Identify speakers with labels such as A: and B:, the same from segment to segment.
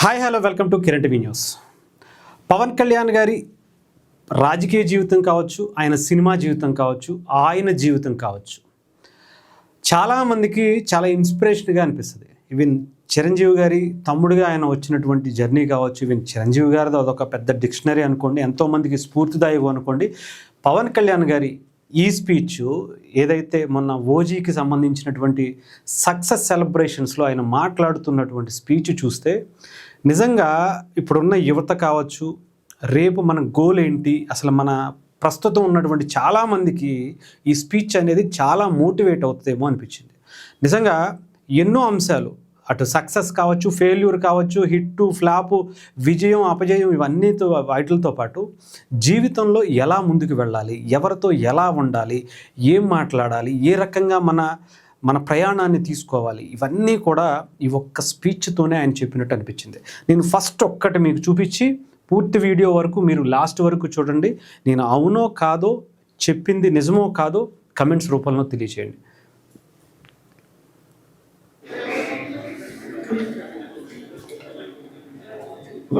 A: Hi hello welcome to Kiran TV news. Pawan Kalyan గారి రాజకీయ జీవితం కావచ్చు, ఆయన సినిమా జీవితం కావచ్చు, ఆయన జీవితం కావచ్చు, చాలామందికి చాలా ఇన్స్పిరేషన్గా అనిపిస్తుంది. ఈవెన్ చిరంజీవి గారి తమ్ముడిగా ఆయన వచ్చినటువంటి జర్నీ కావచ్చు, ఈవెన్ చిరంజీవి గారిది అదొక పెద్ద డిక్షనరీ అనుకోండి, ఎంతోమందికి స్ఫూర్తిదాయకం అనుకోండి. పవన్ కళ్యాణ్ గారి ఈ స్పీచ్ ఏదైతే మొన్న ఓజీకి సంబంధించినటువంటి సక్సెస్ సెలబ్రేషన్స్లో ఆయన మాట్లాడుతున్నటువంటి స్పీచ్ చూస్తే నిజంగా ఇప్పుడున్న యువత కావచ్చు, రేపు మన గోల్ ఏంటి, అసలు మన ప్రస్తుతం ఉన్నటువంటి చాలామందికి ఈ స్పీచ్ అనేది చాలా మోటివేట్ అవుతుందేమో అనిపించింది. నిజంగా ఎన్నో అంశాలు, అటు సక్సెస్ కావచ్చు, ఫెయిల్యూర్ కావచ్చు, హిట్టు ఫ్లాపు, విజయం అపజయం, ఇవన్నీతో వాటితో పాటు జీవితంలో ఎలా ముందుకు వెళ్ళాలి, ఎవరితో ఎలా ఉండాలి, ఏం మాట్లాడాలి, ఏ రకంగా మన ప్రయాణాన్ని తీసుకోవాలి, ఇవన్నీ కూడా ఈ ఒక్క స్పీచ్తోనే ఆయన చెప్పినట్టు అనిపించింది. నేను ఫస్ట్ ఒక్కటి మీకు చూపించి పూర్తి వీడియో వరకు మీరు లాస్ట్ వరకు చూడండి. నేను అవునో కాదో, చెప్పింది నిజమో కాదో కమెంట్స్ రూపంలో తెలియచేయండి.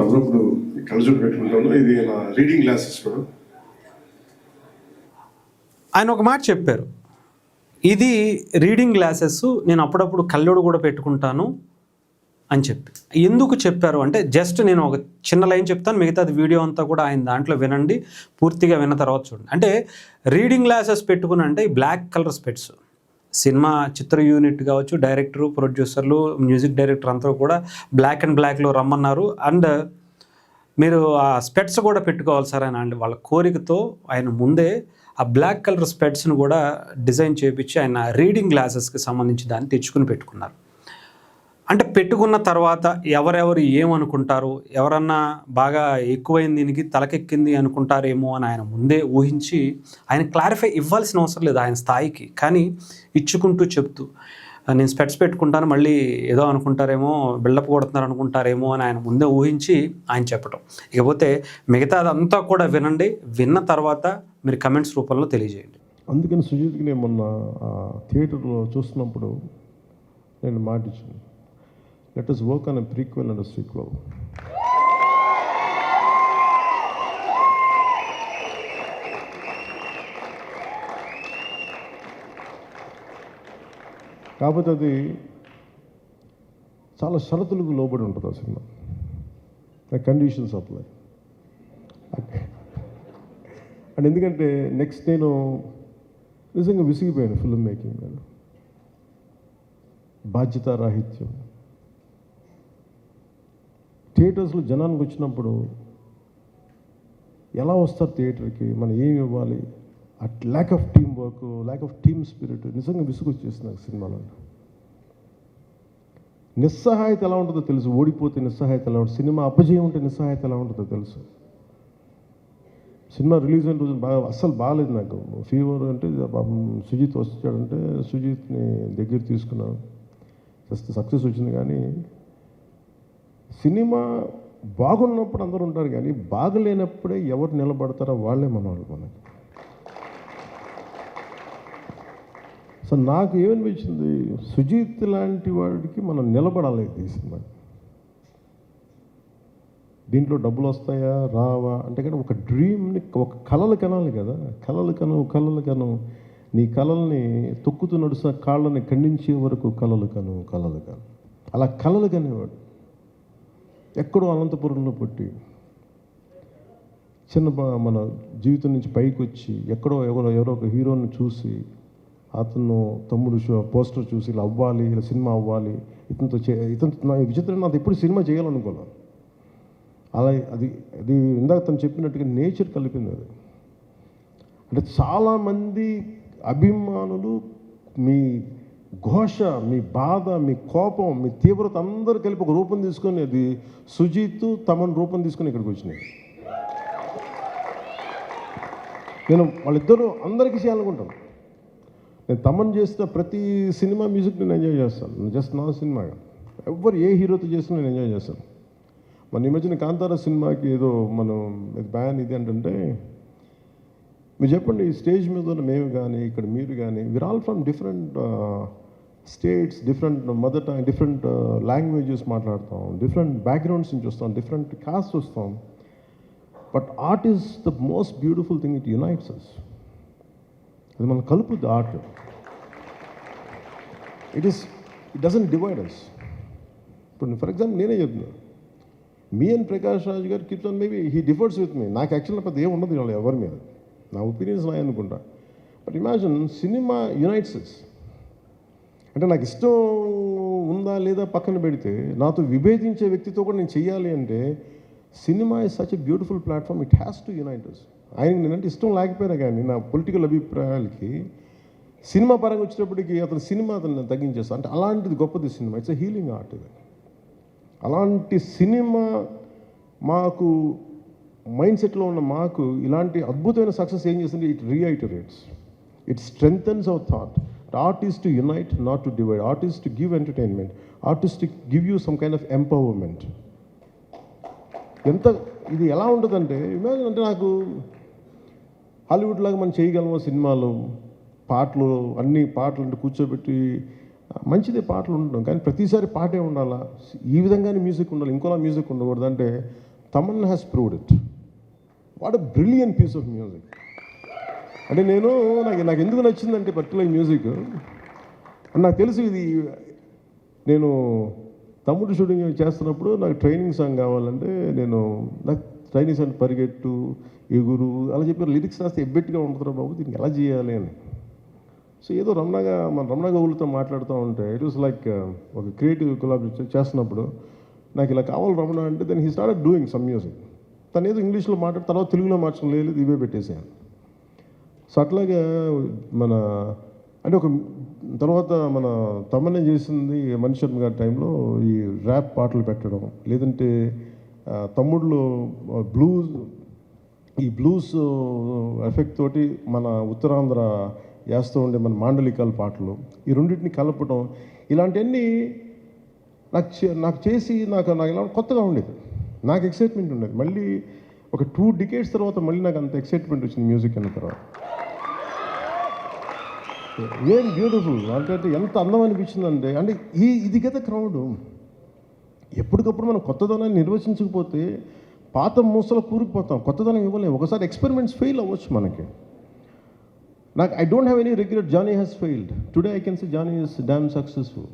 B: అప్పుడప్పుడు కళ్ళజోడు పెట్టుకుంటాను. ఇది నా రీడింగ్ గ్లాసెస్ కూడా.
A: ఆయన ఒక మాట చెప్పారు, ఇది రీడింగ్ గ్లాసెస్, నేను అప్పుడప్పుడు కళ్ళోడు కూడా పెట్టుకుంటాను అని చెప్పి. ఎందుకు చెప్పారు అంటే, జస్ట్ నేను ఒక చిన్న లైన్ చెప్తాను, మిగతాది వీడియో అంతా కూడా ఆయన దాంట్లో వినండి, పూర్తిగా విన్న తర్వాత చూడండి. అంటే రీడింగ్ గ్లాసెస్ పెట్టుకుని అంటే ఈ బ్లాక్ కలర్ స్పెట్స్, సినిమా చిత్ర యూనిట్ కావచ్చు, డైరెక్టరు, ప్రొడ్యూసర్లు, మ్యూజిక్ డైరెక్టర్ అంతా కూడా బ్లాక్ అండ్ బ్లాక్లో రమ్మన్నారు. అండ్ మీరు ఆ స్పెట్స్ కూడా పెట్టుకోవాలి సార్ అని అండి వాళ్ళ కోరికతో ఆయన ముందే ఆ బ్లాక్ కలర్ స్పెట్స్ను కూడా డిజైన్ చేయించి ఆయన రీడింగ్ గ్లాసెస్కి సంబంధించి దాన్ని తెచ్చుకుని పెట్టుకున్నారు. అంటే పెట్టుకున్న తర్వాత ఎవరెవరు ఏమనుకుంటారు, ఎవరన్నా బాగా ఎక్కువైంది దీనికి తలకెక్కింది అనుకుంటారేమో అని ఆయన ముందే ఊహించి ఆయన క్లారిఫై ఇవ్వాల్సిన అవసరం లేదు ఆయన స్థాయికి, కానీ ఇచ్చుకుంటూ చెప్తూ నేను స్పెట్స్ పెట్టుకుంటాను, మళ్ళీ ఏదో అనుకుంటారేమో, బిల్డప్ కొడుతున్నారు అనుకుంటారేమో అని ఆయన ముందే ఊహించి ఆయన చెప్పటం. ఇకపోతే మిగతాదంతా కూడా వినండి, విన్న తర్వాత మీరు కమెంట్స్ రూపంలో తెలియజేయండి.
B: అందుకని సుజీత్కి నేను మొన్న థియేటర్లో చూస్తున్నప్పుడు నేను మాట ఇచ్చాను, let us work on a prequel and a sequel. కాకపోతే అది చాలా షరతులకు లోబడి ఉంటుంది ఆ సినిమా, కండిషన్స్ అప్లై. అండ్ ఎందుకంటే నెక్స్ట్ నేను నిజంగా విసిగిపోయాను ఫిల్మ్ మేకింగ్ అని, బాధ్యతారాహిత్యం. థియేటర్స్లో జనానికి వచ్చినప్పుడు ఎలా వస్తారు థియేటర్కి, మనం ఏమి ఇవ్వాలి, at lack of team work, lack of team spirit నిజంగా విసుగొచ్చేస్తుంది నాకు సినిమాలో. నిస్సహాయత ఎలా ఉంటుందో తెలుసు, ఓడిపోతే నిస్సహాయత ఎలా ఉంటుంది, సినిమా అపజయం ఉంటే నిస్సహాయత ఎలా ఉంటుందో తెలుసు. సినిమా రిలీజ్ అయిన రోజు అస్సలు బాగాలేదు నాకు, ఫీవర్. అంటే పాపం సుజీత్ వచ్చాడంటే సుజీత్ని దగ్గర తీసుకున్నాను, జస్ట్ సక్సెస్ వచ్చింది. కానీ సినిమా బాగున్నప్పుడు అందరూ ఉంటారు, కానీ బాగలేనప్పుడే ఎవరు నిలబడతారో వాళ్ళే మనవాళ్ళు మనకి. సో నాకు ఏమనిపించింది, సుజీత్ లాంటి వాడికి మనం నిలబడాలి ఈ సినిమా. దీంట్లో డబ్బులు వస్తాయా రావా అంటే, కానీ ఒక డ్రీమ్ని, ఒక కళలు కనాలి కదా, కళలు కను, నీ కళల్ని తొక్కుతూ నడుస్తున్న కాళ్ళని ఖండించే వరకు కళలు కను. అలా కళలు కనేవాడు. ఎక్కడో అనంతపురంలో పుట్టి మన జీవితం నుంచి పైకి వచ్చి ఎక్కడో ఎవరో ఒక హీరోని చూసి, అతను తమ్ముడు పోస్టర్ చూసి ఇలా అవ్వాలి, ఇలా సినిమా అవ్వాలి, ఇతను నా విచిత్రం, నాకు ఎప్పుడు సినిమా చేయాలనుకోలే. అలా అది ఇందాక తను చెప్పినట్టుగా నేచర్ కలిపింది అది. అంటే చాలామంది అభిమానులు మీ ఘోష, మీ బాధ, మీ కోపం, మీ తీవ్రత అందరూ కలిపి ఒక రూపం తీసుకొని, అది సుజీత్ తమన్ రూపం తీసుకొని ఇక్కడికి వచ్చినాయి. నేను వాళ్ళిద్దరూ అందరికీ చేయాలనుకుంటాను. నేను తమన్ చేసిన ప్రతి సినిమా మ్యూజిక్ నేను ఎంజాయ్ చేస్తాను, జస్ట్ నా సినిమా ఎవరు ఏ హీరోతో చేసినా నేను ఎంజాయ్ చేస్తాను. మన ఈ మధ్యన కాంతారా సినిమాకి ఏదో మనం బ్యాన్ ఇది అంటే, మీరు చెప్పండి, ఈ స్టేజ్ మీద ఉన్న మేము కానీ ఇక్కడ మీరు కానీ, we are all from different states, different mother tongue, different languages మాట్లాడతాం, డిఫరెంట్ బ్యాక్గ్రౌండ్స్ నుంచి వస్తాం, డిఫరెంట్ కాస్ట్ వస్తాం. But art is the most beautiful thing, it unites us. అది మనం కలుపుద్ది art. It doesn't divide us. ఇప్పుడు ఫర్ ఎగ్జాంపుల్ నేనే చెప్తున్నాను, me and Prakash Raj garu keeps on, maybe he differs with me. నాకు యాక్చువల్గా పెద్ద ఏం ఉండదు వాళ్ళు ఎవరి మీద, నా ఒపీనియన్స్ నా అనుకుంటా. But imagine cinema unites us. అంటే నాకు ఇష్టం ఉందా లేదా పక్కన పెడితే, నాతో విభేదించే వ్యక్తితో కూడా నేను చెయ్యాలి అంటే, cinema is such a beautiful platform, it has to unite us. ఆయనకి నేనంటే ఇష్టం లేకపోయినా కానీ నా పొలిటికల్ అభిప్రాయాలకి సినిమా పరంగా వచ్చేటప్పటికి అతను తగ్గించేస్తాను. అంటే అలాంటిది గొప్పది cinema, it's a healing art. ఇది అలాంటి సినిమా మాకు మైండ్ సెట్లో ఉన్న మాకు ఇలాంటి అద్భుతమైన సక్సెస్ ఏం చేస్తుంది, it reiterates, it strengthens our thought. Art is to unite, not to divide. Art is to give entertainment. Art is to give you some kind of empowerment. ఎంత ఇది ఎలా ఉంటుందంటే, ఇమాజిన్ అంటే నాకు హాలీవుడ్ లాగా మనం చేయగలము సినిమాలు, పాటలు, అన్ని పాటలు అంటే కూర్చోబెట్టి మంచిదే పాటలు ఉండడం, కానీ ప్రతిసారి పాటే ఉండాలా, ఈ విధంగానే మ్యూజిక్ ఉండాలి, ఇంకోలా మ్యూజిక్ ఉండకూడదు అంటే Thaman has proved it. What a brilliant piece of music. అంటే నాకు ఎందుకు నచ్చిందంటే పర్టికులర్ మ్యూజిక్, నాకు తెలుసు ఇది. నేను తమ్ముడు షూటింగ్ చేస్తున్నప్పుడు నాకు ట్రైనింగ్ సాంగ్ కావాలంటే నాకు ట్రైనింగ్ సాంగ్ పరిగెట్టు, ఎగురు అలా చెప్పారు. లిరిక్స్ రాస్తే ఎబ్బెట్టుగా ఉంటుందా బాబు, దీనికి ఎలా చేయాలి అని. సో ఏదో రమణ గౌలుతో మాట్లాడుతూ ఉంటే, ఇట్ వాస్ లైక్ ఒక క్రియేటివ్ కొలాబ్ చేస్తున్నప్పుడు నాకు ఇలా కావాలి రమణ అంటే, then he started doing some music. తను ఏదో ఇంగ్లీష్లో మాట్లాడి తర్వాత తెలుగులో మార్చడం లేదు, ఇవే పెట్టేసాను. సో అట్లాగే ఒక తర్వాత మన తమన్నే చేసింది మణి శర్మ గారి టైంలో ఈ ర్యాప్ పాటలు పెట్టడం, లేదంటే తమ్ముళ్ళు బ్లూస్ ఎఫెక్ట్ తోటి మన ఉత్తరాంధ్ర వేస్తూ ఉండే మన మాండలికాల పాటలు, ఈ రెండింటిని కలపడం, ఇలాంటివన్నీ నాకు చేసి నాకు ఇలా కొత్తగా ఉండేది, నాకు ఎక్సైట్మెంట్ ఉండేది. మళ్ళీ ఒక 2 decades తర్వాత మళ్ళీ నాకు అంత ఎక్సైట్మెంట్ వచ్చింది మ్యూజిక్ అన్న తర్వాత. ఏం బ్యూటిఫుల్ అంటే ఎంత అందం అనిపించిందంటే, అంటే ఇది కదా క్రౌడ్. ఎప్పటికప్పుడు మనం కొత్తదనాన్ని నిర్వచించకపోతే పాత మూసలో కూరుకుపోతాం, కొత్తదనం ఇవ్వలేము. ఒకసారి ఎక్స్పెరిమెంట్స్ ఫెయిల్ అవ్వచ్చు మనకి. I don't have any regret, Johnny has failed. Today I can say Johnny is damn successful.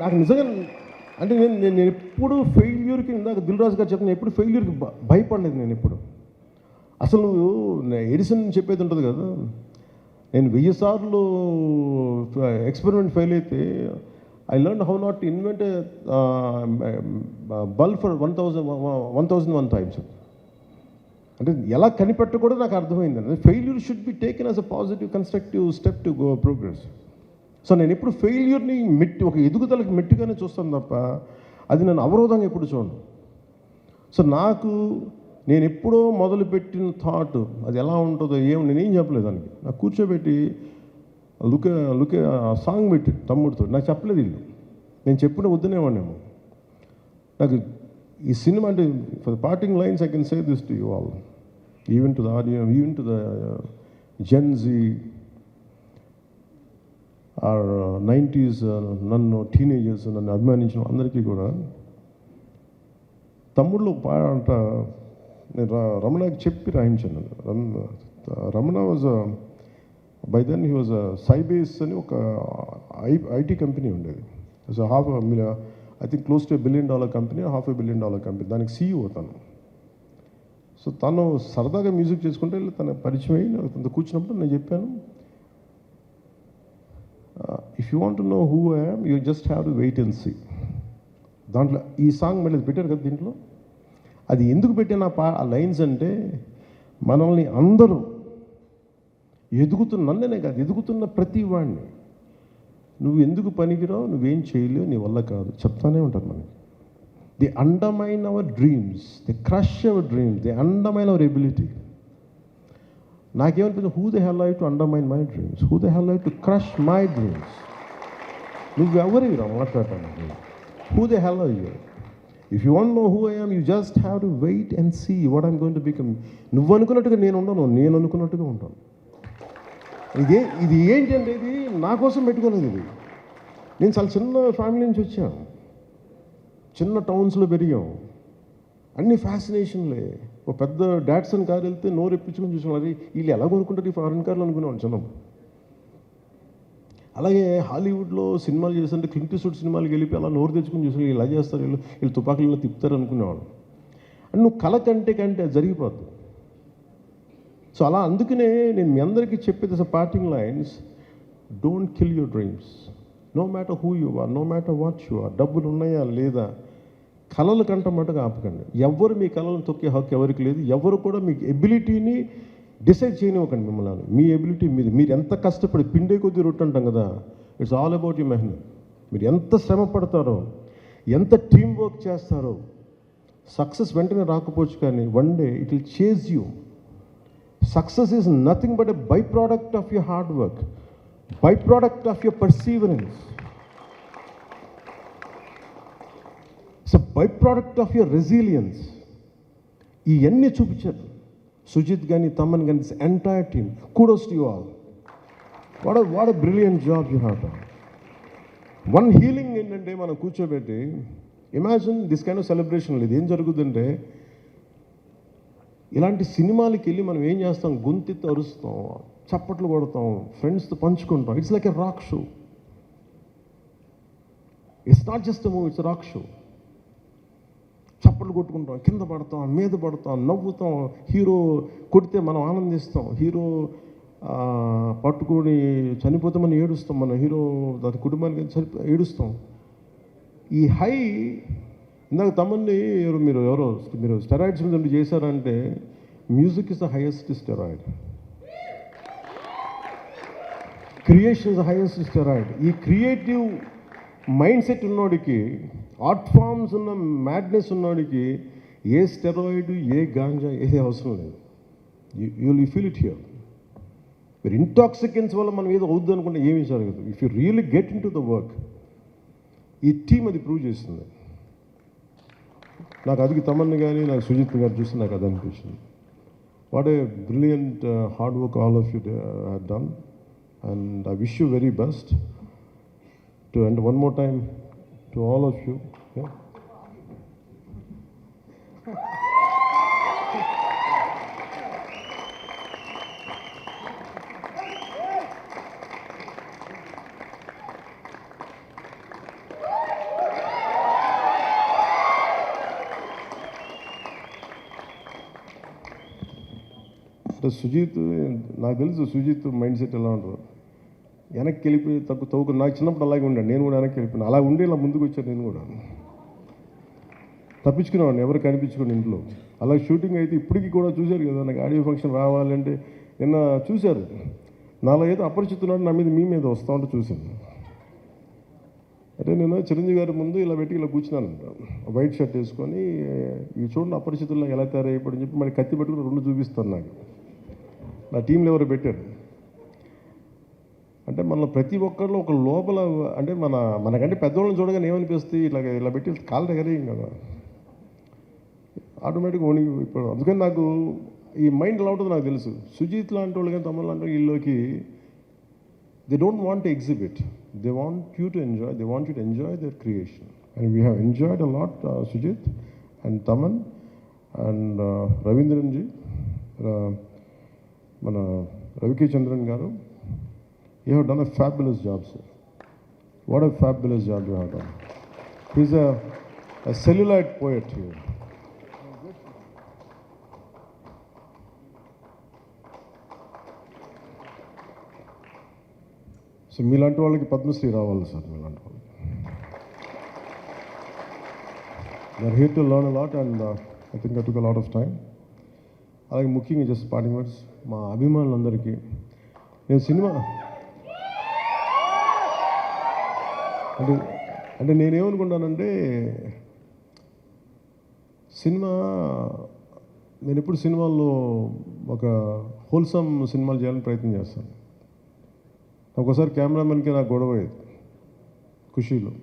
B: నాకు నిజంగా అంటే నేను ఎప్పుడు ఫెయిల్యూర్కి, ఇందాక దిల్ రాజు గారు చెప్పిన, ఎప్పుడు ఫెయిల్యూర్కి భయపడలేదు నేను ఎప్పుడు. అసలు ఎడిసన్ చెప్పేది ఉంటుంది కదా, నేను 1000 సార్లు ఎక్స్పెరిమెంట్ ఫెయిల్ అయితే I learn how not to invent bulb for 1001 times. అంటే ఎలా కనిపెట్టకూడదు నాకు అర్థమైంది. Failure should be taken as a positive constructive step to go progress. So నేను ఎప్పుడు ఫెయిల్యూర్ని ఒక ఎదుగుదలకు మెట్టుగానే చూస్తాను తప్ప అది నేను అవరోధంగా ఎప్పుడు చూడను. సో నేను ఎప్పుడో మొదలుపెట్టిన థాట్ అది ఎలా ఉంటుందో నేనేం చెప్పలేదు దానికి. నాకు కూర్చోబెట్టి లుకే సాంగ్ పెట్టి తమ్ముడితో నాకు చెప్పలేదు వీళ్ళు, నేను చెప్పిన వద్దనేవాడినేమో. నాకు ఈ సినిమా అంటే for the parting lines I can say this to you all, even to the audience, even to the Gen Z or 90s నన్ను టీనేజర్స్ నన్ను అభిమానించిన అందరికీ కూడా తమ్ముళ్ళు పాట నేను రమణకి చెప్పి రాయించాను. Ramana was by then he was Sybase అని ఒక ఐటీ కంపెనీ ఉండేది. So I think close to $1 billion company, $500 million company, దానికి CEO తను. సో తను సరదాగా మ్యూజిక్ చేసుకుంటే తన పరిచయం అయ్యి తనతో కూర్చున్నప్పుడు నేను చెప్పాను, if you want to know who I am you just have to wait and see. దాంట్లో ఈ సాంగ్ మళ్ళీ పెట్టారు కదా, దీంట్లో అది ఎందుకు పెట్టిన ఆ లైన్స్ అంటే, మనల్ని అందరూ నన్ననే కాదు, ఎదుగుతున్న ప్రతి వాడిని నువ్వు ఎందుకు పనికిరావు, నువ్వేం చేయలేవు, నీ వల్ల కాదు చెప్తానే ఉంటారు మనకి. They undermine our dreams, they crush our dreams, they undermine our ability. నాకేమనిపించింది, who the hell I to undermine my dreams, who the hell I to crush my dreams. నువ్వెవరిరా మాట్లాడటానికి, who the hell I you? If you want know who I am you just have to wait and see what I'm going to become. నువ్వు అనుకున్నట్టుగా నేను ఉండను, నేను అనుకున్నట్టుగా ఉంటాను. ఇది ఏంటంటే ఇది నా కోసం పెట్టుకోలేదు. ఇది నేను చాలా చిన్న ఫ్యామిలీ నుంచి వచ్చాను, చిన్న టౌన్స్లో పెరిగాం, అన్ని ఫ్యాసినేషన్లే. ఒక పెద్ద డాట్సన్ కారు వెళ్తే నోరు ఎప్పించుకొని చూసాం, అది వీళ్ళు ఎలా కొనుక్కుంటారు ఈ ఫారెన్ కార్లు అనుకునేవాడు చిన్నప్పుడు. అలాగే హాలీవుడ్లో సినిమాలు చేస్తుంటే క్లింట్ ఈస్ట్వుడ్ సినిమాలకు వెళ్ళిపోయి అలా నోరు తెచ్చుకొని చూసాం, ఇలా చేస్తారు, వీళ్ళు తుపాకులలో తిప్పుతారు అనుకునేవాడు. అండ్ నువ్వు కళ కంటే అది జరిగిపోద్దు. సో అలా అందుకనే నేను మీ అందరికీ చెప్పేది parting lines, don't kill your dreams, no matter who you are, no matter what you are. డబ్బులు ఉన్నాయా లేదా, కళలు కంట మటుగా ఆపకండి. ఎవరు మీ కళలను తొక్కే హక్కు ఎవరికి లేదు. ఎవరు కూడా మీ ఎబిలిటీని డిసైడ్ చేయనివ్వకండి మిమ్మల్ని. మీ ఎబిలిటీ మీరు ఎంత కష్టపడి పిండే కొద్దీ రొట్టె అంటాం కదా, ఇట్స్ ఆల్ అబౌట్ యూ మెహనత్. మీరు ఎంత శ్రమ పడతారో, ఎంత టీం వర్క్ చేస్తారో, సక్సెస్ వెంటనే రాకపోవచ్చు కానీ one day it will chase you. Success is nothing but a by product of your hard work, by product of your perseverance, it's a by product of your resilience. ఇవన్నీ చూపించారు సుజిత్ కానీ, తమన్ కానీ, this entire team. Kudos to you all. What a brilliant job you have done. One healing ఏంటంటే, మనం కూర్చోబెట్టి imagine this kind of celebration. ఇది ఏం జరుగుతుందంటే, ఇలాంటి సినిమాలకి వెళ్ళి మనం ఏం చేస్తాం, గొంతెత్తి అరుస్తాం, చప్పట్లు కొడతాం, ఫ్రెండ్స్తో పంచుకుంటాం. It's like a rock show. It's not just a movie, it's rock show. చప్పట్లు కొట్టుకుంటాం, కింద పడతాం, మీద పడతాం, నవ్వుతాం. హీరో కొడితే మనం ఆనందిస్తాం, హీరో పట్టుకొని చనిపోతే మనం ఏడుస్తాం, మన హీరో దాని కుటుంబానికి ఏడుస్తాం. ఈ హై ఇందాక తమన్ని మీరు స్టెరాయిడ్స్ మీద చేశారంటే, music is the highest steroid, creation is the highest steroid. ఈ క్రియేటివ్ మైండ్ సెట్ ఉన్నోడికి, ఆర్ట్ ఫామ్స్ ఉన్న మ్యాడ్నెస్ ఉన్నోడికి ఏ స్టెరాయిడ్, ఏ గాంజా, ఏ అవసరం లేదు. You feel it here. మీరు ఇంటాక్సికెన్స్ వల్ల మనం ఏదో అవుద్ది అనుకుంటే ఏమీ జరగదు. If you really get in to the work, ఈ టీం అది ప్రూవ్ చేస్తుంది. నాకు అది తమన్ని కానీ, నాకు సుజిత్ గారు చూస్తే నాకు అది అనిపించింది. What a brilliant hard work all of you have done, and I wish you very best. And one more time to all of you. Yeah. Sujeeth, నాకు తెలుసు సుజిత్ మైండ్ సెట్ ఎలా ఉంటారు. వెనక్కి వెళ్ళిపోయి తవ్వుకు. నాకు చిన్నప్పుడు అలాగే ఉండాను, నేను కూడా వెనక్కి వెళ్ళిపోయాను. అలా ఉండి ఇలా ముందుకు వచ్చాను. నేను కూడా తప్పించుకునేవాడిని, ఎవరు కనిపించుకుని ఇంట్లో. అలా షూటింగ్ అయితే ఇప్పటికీ కూడా చూశారు కదా, నాకు ఆడియో ఫంక్షన్ రావాలంటే నిన్న చూశారు, నాలో ఏదో అపరిచితున్నాడు నా మీద, మీ మీద వస్తూ ఉంటే చూశాను. అంటే నేను చిరంజీవి గారి ముందు ఇలా పెట్టి ఇలా కూర్చున్నాను, వైట్ షర్ట్ వేసుకొని. ఇవి చూడండి అపరిచితుల్లో ఎలా తయారైపోయి చెప్పి మరి కత్తి పెట్టుకుని రెండు చూపిస్తాను. నాకు నా టీంలో ఎవరు పెట్టారు అంటే, మన ప్రతి ఒక్కరిలో ఒక లోపల అంటే మనకంటే పెద్దవాళ్ళని చూడగానే ఏమనిపిస్తుంది, ఇలా పెట్టి కాళ్ళ దగ్గర ఏం కదా, ఆటోమేటిక్గా వణికి. ఇప్పుడు అందుకని నాకు ఈ మైండ్ ఎలా ఉంటుందో నాకు తెలుసు. సుజిత్ లాంటి వాళ్ళు కానీ, తమిళ లాంటి వీళ్ళకి they don't want to exhibit, they want you to enjoy, they want you to enjoy their creation. And we have enjoyed a lot Sujeeth and Thaman and Ravindran ji, మన రవికే చంద్రన్ గారు. You have done a fabulous job, sir. What a fabulous job you have done. He's a celluloid poet here. So మీలాంటి వాళ్ళకి పద్మశ్రీ రావాలి sir. మీలాంటి వాళ్ళకి they are here to learn a lot and I think I took a lot of time. అలాగే ముఖ్యంగా just parting words మా అభిమానులందరికీ. నేను సినిమా అంటే నేనేమనుకుంటానంటే, నేను ఎప్పుడు సినిమాల్లో ఒక హోల్సమ్ సినిమాలు చేయాలని ప్రయత్నం చేస్తాను. ఒకసారి కెమెరామెన్కి నాకు గొడవ అయ్యేది ఖుషీలో,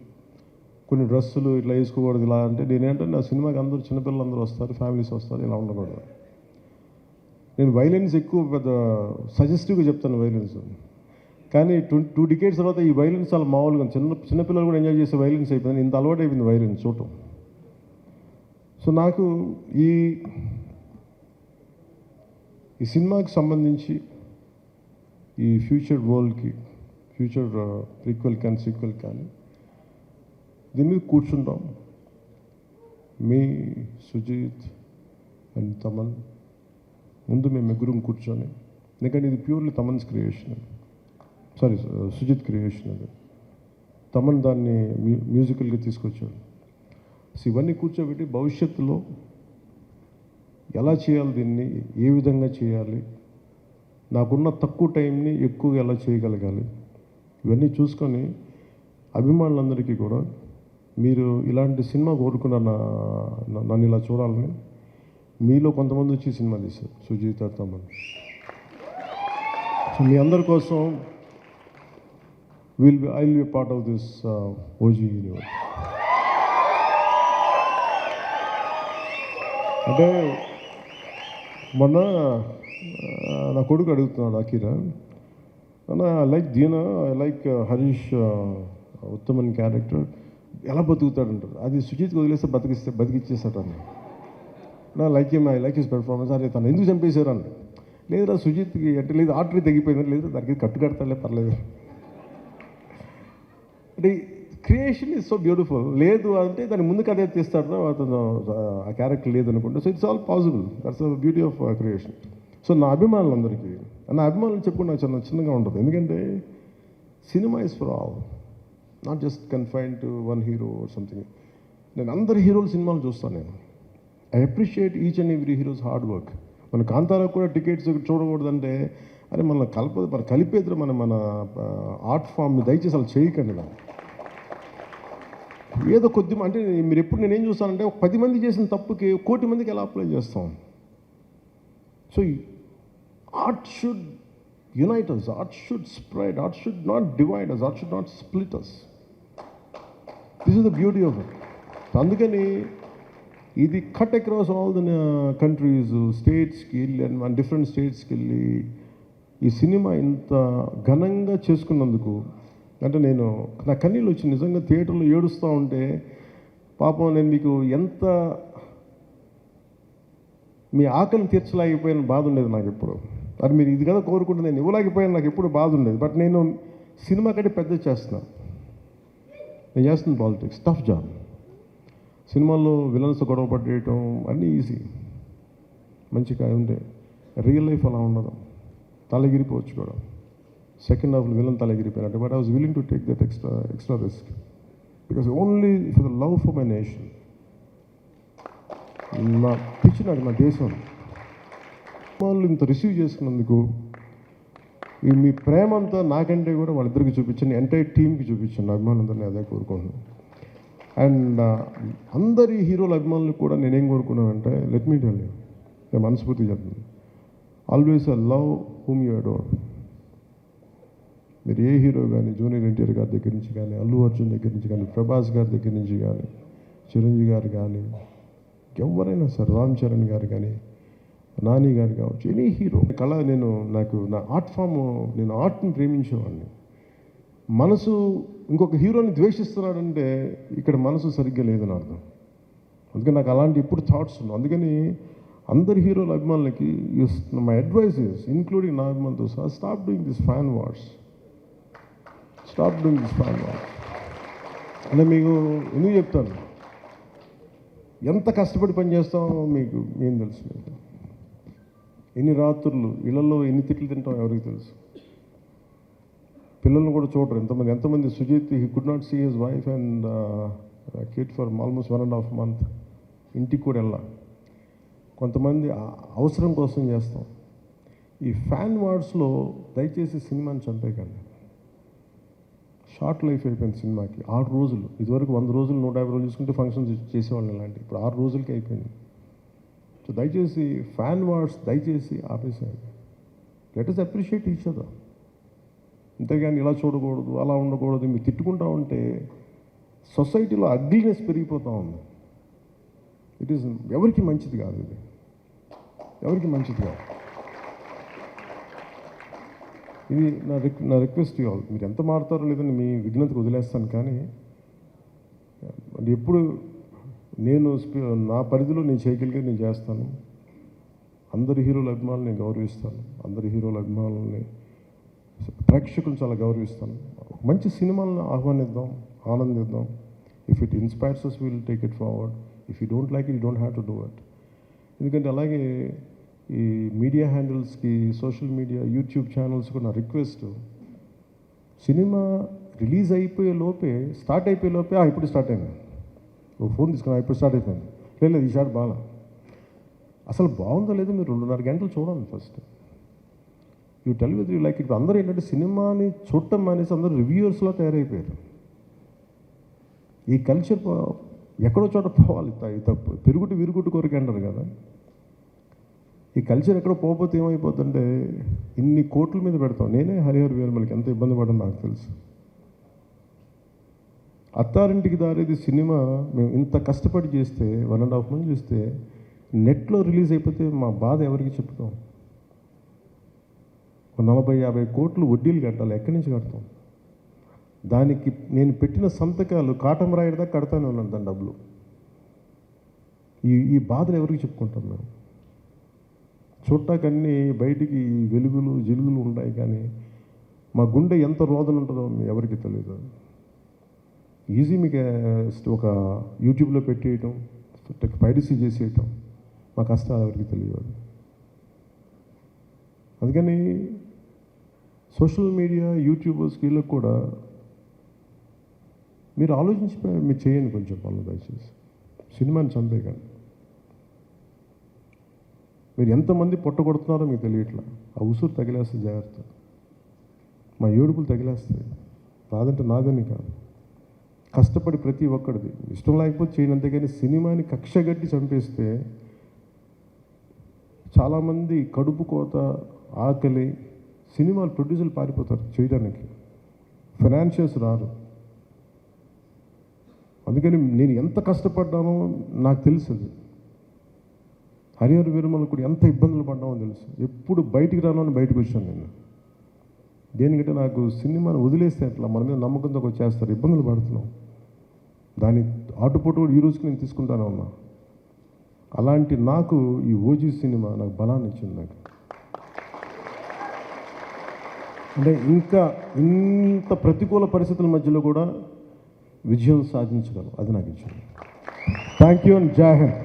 B: కొన్ని డ్రెస్సులు ఇట్లా వేసుకోకూడదు ఇలా అంటే. నేనేంటంటే నా సినిమాకి అందరూ చిన్నపిల్లలు అందరూ వస్తారు, ఫ్యామిలీస్ వస్తారు, ఇలా ఉండకూడదు. నేను వైలెన్స్ ఎక్కువ పెద్ద సజెస్టివ్గా చెప్తాను వైలెన్స్, కానీ 2 డికేట్స్ తర్వాత ఈ వైలెన్స్ చాలా మామూలుగా చిన్నపిల్లలు కూడా ఎంజాయ్ చేసే వైలెన్స్ అయిపోయింది. ఇంత అలవాటు అయిపోయింది వైలెన్స్ చూడటం. సో నాకు ఈ సినిమాకి సంబంధించి ఈ ఫ్యూచర్ వరల్డ్కి, ఫ్యూచర్ ప్రీక్వెల్ కానీ సీక్వెల్ కానీ దీని మీద కూర్చుంటాం. మీ సుజిత్ అండ్ తమన్ ముందు మేము ముగ్గురం కూర్చొని, ఎందుకంటే ఇది purely Thaman's creation, sorry Sujeeth creation, అది తమన్ దాన్ని మ్యూజికల్గా తీసుకొచ్చాడు. సో ఇవన్నీ కూర్చోబెట్టి భవిష్యత్తులో ఎలా చేయాలి, దీన్ని ఏ విధంగా చేయాలి, నాకున్న తక్కువ టైంని ఎక్కువగా ఎలా చేయగలగాలి, ఇవన్నీ చూసుకొని అభిమానులందరికీ కూడా మీరు ఇలాంటి సినిమా కోరుకున్న నన్ను ఇలా చూడాలని, మీలో కొంతమంది వచ్చి సినిమా తీశారు సుజిత్ తమన్. సో మీ అందరి కోసం I will be part of this OG universe. అంటే మొన్న నా కొడుకు అడుగుతున్నాడు అఖీరా, ఐ లైక్ దీనా, I like Harish Uttaman character, ఎలా బతుకుతాడంటారు, అది సుజిత్కి వదిలేస్తే బతికిచ్చేస్తాడు. నా like I like his performance. అదే తను ఎందుకు చంపేశారు అని, లేదా సుజిత్కి అంటే లేదు ఆర్టరీ తగ్గిపోయింది, లేదా దానికి కట్టు కడతాలే పర్లేదు అంటే క్రియేషన్ ఈజ్ సో బ్యూటిఫుల్. లేదు అంటే దాని ముందుకు అదే తీస్తాడు అతను, ఆ క్యారెక్టర్ లేదనుకుంటే. So it's all possible, that's the beauty of creation. So నా అభిమానులందరికీ, నా అభిమానులు చెప్పుకుని నాకు చాలా చిన్నగా ఉంటుంది, ఎందుకంటే cinema is for all, not just confine to one hero or something. నేను అందరి హీరోల సినిమాలు చూస్తాను. నేను I appreciate each and every heroes hard work. మన కాంతారాకు కూడా టికెట్స్ చూడకూడదంటే, అరే మన కలిపేద్దరు మన ఆర్ట్ ఫామ్ని దయచేసి అలా చేయకండి. నాకు ఏదో కొద్ది అంటే మీరు ఎప్పుడు నేనేం చూస్తానంటే, ఒక 10 మంది చేసిన తప్పుకి 1 కోటి మందికి ఎలా అప్లై చేస్తాం. So art should unite us, art should spread, art should not divide us, art should not split us. This is the beauty of it. అందుకని ఇది cut across all the countries, స్టేట్స్కి వెళ్ళి అండ్ డిఫరెంట్ స్టేట్స్కి వెళ్ళి ఈ cinema ఇంత ఘనంగా చేసుకున్నందుకు, అంటే నేను నా కన్నీళ్ళు వచ్చి నిజంగా థియేటర్లో ఏడుస్తూ ఉంటే, పాపం నేను మీకు ఎంత మీ ఆకలిని తీర్చలేకపోయిన బాధ ఉండేది నాకు ఎప్పుడు. అది మీరు ఇది కదా కోరుకుంటే నేను ఇవ్వలేకపోయాను, నాకు ఎప్పుడు బాధ ఉండేది. బట్ నేను సినిమా కంటే పెద్ద చేస్తున్నాను, నేను చేస్తున్నాను పాలిటిక్స్, టఫ్ జాబ్. సినిమాల్లో విలన్స్ గొడవ పట్టేయటం అన్నీ ఈజీ, మంచిగా ఉంటే రియల్ లైఫ్ అలా ఉండదు, తలగిరిపోవచ్చు కూడా. సెకండ్ హాఫ్లో విలన్ తలగిరిపోయినట్టు. But I was willing to take that extra risk because only for the love for my nation. నా పిచ్చి నాకు నా దేశం. వాళ్ళు ఇంత రిసీవ్ చేసుకున్నందుకు మీ ప్రేమ అంతా నాకంటే కూడా వాళ్ళిద్దరికి చూపించండి, ఎంటైర్ టీమ్కి చూపించండి, అభిమానులందరినీ అదే కోరుకుంటున్నాను. అండ్ అందరి హీరోల అభిమానులు కూడా నేనేం కోరుకున్నానంటే, లెట్ మీ టెల్ యూ, నేను మనస్ఫూర్తిగా చెప్తున్నాను, always love whom you adore. మీరు ఏ హీరో కానీ, జూనియర్ ఎన్టీఆర్ గారి దగ్గర నుంచి కానీ, అల్లు అర్జున్ దగ్గర నుంచి కానీ, ప్రభాస్ గారి దగ్గర నుంచి కానీ, చిరంజీవి గారు కానీ, ఎవరైనా సార్, రామ్ చరణ్ గారు కానీ, నాని గారు కావచ్చు, ఎనీ హీరో కళ. నాకు నా ఆర్ట్ ఫామ్, నేను ఆర్ట్ని ప్రేమించేవాడిని. మనసు ఇంకొక హీరోని ద్వేషిస్తున్నాడంటే ఇక్కడ మనసు సరిగ్గా లేదని అర్థం. అందుకని నాకు అలాంటి ఎప్పుడు థాట్స్ ఉన్నాయి. అందుకని అందరి హీరోల అభిమానులకి మై అడ్వైస్ ఇస్, ఇంక్లూడింగ్ నా అభిమానులతో సహా, stop doing this fan wars, stop doing this fan wars. అంటే మీకు ఎందుకు చెప్తాను, ఎంత కష్టపడి పని చేస్తామో మీకు ఏం తెలుసు. మీకు ఎన్ని రాత్రులు ఇళ్లలో ఎన్ని తిట్లు తింటాం ఎవరికి తెలుసు. పిల్లలను కూడా చూడరు ఎంతమంది. Sujeeth, he could not see his wife and kid for almost 1.5 months. ఇంటికి కూడా వెళ్ళా. కొంతమంది అవసరం కోసం చేస్తాం. ఈ ఫ్యాన్ వార్డ్స్లో దయచేసి సినిమాని చంపేయకండి. షార్ట్ లైఫ్ అయిపోయింది సినిమాకి. 6 రోజులు, ఇదివరకు 100 రోజులు 150 రోజులు చూసుకుంటే ఫంక్షన్స్ చేసేవాళ్ళని, ఇలాంటి ఇప్పుడు 6 రోజులకి అయిపోయింది. సో దయచేసి ఫ్యాన్ వార్డ్స్ దయచేసి ఆపేసేయండి. Let us appreciate each other. అంతేగాని ఇలా చూడకూడదు, అలా ఉండకూడదు, మీరు తిట్టుకుంటా ఉంటే సొసైటీలో అగ్లీనెస్ పెరిగిపోతూ ఉంది. ఇట్ ఈస్ ఎవరికి మంచిది కాదు, ఇది ఎవరికి మంచిది కాదు. ఇది నా రిక్వెస్ట్ ఆల్, మీరు ఎంత మారుతారో లేదని మీ విఘ్నతకు వదిలేస్తాను. కానీ ఎప్పుడు నేను నా పరిధిలో నేను చేయగలిగేది నేను చేస్తాను. అందరి హీరోల అభిమానులు నేను గౌరవిస్తాను. అందరి హీరోల అభిమానులని, ప్రేక్షకులను చాలా గౌరవిస్తాను. మంచి సినిమాలను ఆహ్వానిద్దాం, ఆనందిద్దాం. If it inspires us, will take it forward. If you don't like it, you don't have to do it. ఎందుకంటే అలాగే ఈ మీడియా హ్యాండిల్స్కి, సోషల్ మీడియా, యూట్యూబ్ ఛానల్స్ కూడా నా రిక్వెస్ట్, సినిమా రిలీజ్ అయిపోయే లోపే, స్టార్ట్ అయిపోయే లోపే ఇప్పుడు స్టార్ట్ అయింది, ఓ ఫోన్ తీసుకున్నా ఇప్పుడు స్టార్ట్ అయిపోయింది, లేదు ఈ షాట్ బాగా, అసలు బాగుందో లేదో మీరు 2.5 గంటలు చూడండి first. You tell with you like it. అందరూ ఏంటంటే సినిమాని చూడటం మానేసి అందరూ రివ్యూవర్స్లో తయారైపోయారు. ఈ కల్చర్ ఎక్కడో చోట పోవాలి, తప్పు పెరుగుటి విరుగుటి కొరకు అంటారు కదా. ఈ కల్చర్ ఎక్కడో పోతే ఏమైపోతుందంటే ఇన్ని కోట్ల మీద పెడతాం. నేనే హరిహర వీరమలకి ఎంత ఇబ్బంది పడ్డాను నాకు తెలుసు. అత్తారింటికి దారేది సినిమా మేము ఇంత కష్టపడి చేస్తే 1.5 మంది చూస్తే నెట్లో రిలీజ్ అయిపోతే మా బాధ ఎవరికి చెప్తాం? 40-50 కోట్లు వడ్డీలు కట్టాలి, ఎక్కడి నుంచి కడతాం? దానికి నేను పెట్టిన సంతకాలు కాటం రాయడదా కడతానే ఉన్నాను దాని డబ్బులు. ఈ బాధలు ఎవరికి చెప్పుకుంటాం మేము? చూడటాకన్నీ బయటికి వెలుగులు జిలుగులు ఉంటాయి, కానీ మా గుండె ఎంత రోదన ఉంటుందో ఎవరికి తెలియదు. ఈజీ మీకు ఒక యూట్యూబ్లో పెట్టేయటం, పైరసీ చేసేయటం, మా కష్టాలు ఎవరికి తెలియదు. అందుకని సోషల్ మీడియా, యూట్యూబర్స్ వీళ్ళకి కూడా మీరు ఆలోచించి మీరు చేయండి కొంచెం పనులు దయచేసి. సినిమాని చంపేయకండి. మీరు ఎంతమంది పొట్టగొడుతున్నారో మీకు తెలియట్లా. ఆ ఉసురు తగిలేస్తే జాగ్రత్త, మా ఏడుపులు తగిలేస్తాయి. నాదంటే నాదని కాదు, కష్టపడి ప్రతి ఒక్కడిది ఇష్టం లేకపోతే చేయను, అంతేగాని సినిమాని కక్షగట్టి చంపేస్తే చాలామంది కడుపు కోత, ఆకలి, సినిమాలు ప్రొడ్యూసర్లు పారిపోతారు చేయడానికి, ఫైనాన్షియల్స్ రారు. అందుకని నేను ఎంత కష్టపడ్డానో నాకు తెలుసు. హరిహర వీరమల కూడా ఎంత ఇబ్బందులు పడ్డామో తెలుసు. ఎప్పుడు బయటికి రాను అని బయటకు వచ్చాను నేను. దేనికంటే నాకు సినిమాని వదిలేస్తే అట్లా మన మీద నమ్మకంతో వచ్చేస్తారు, ఇబ్బందులు పడుతున్నాం. దాని ఆటుపోటు కూడా ఈ రోజుకి నేను తీసుకుంటానే ఉన్నా. అలాంటి నాకు ఈ ఓజీ సినిమా నాకు బలాన్ని ఇచ్చింది. నాకు అంటే ఇంకా ఇంత ప్రతికూల పరిస్థితుల మధ్యలో కూడా విజయం సాధించగలం, అది నాకు ఇచ్చింది. థ్యాంక్ యూ అండ్ జై హింద్.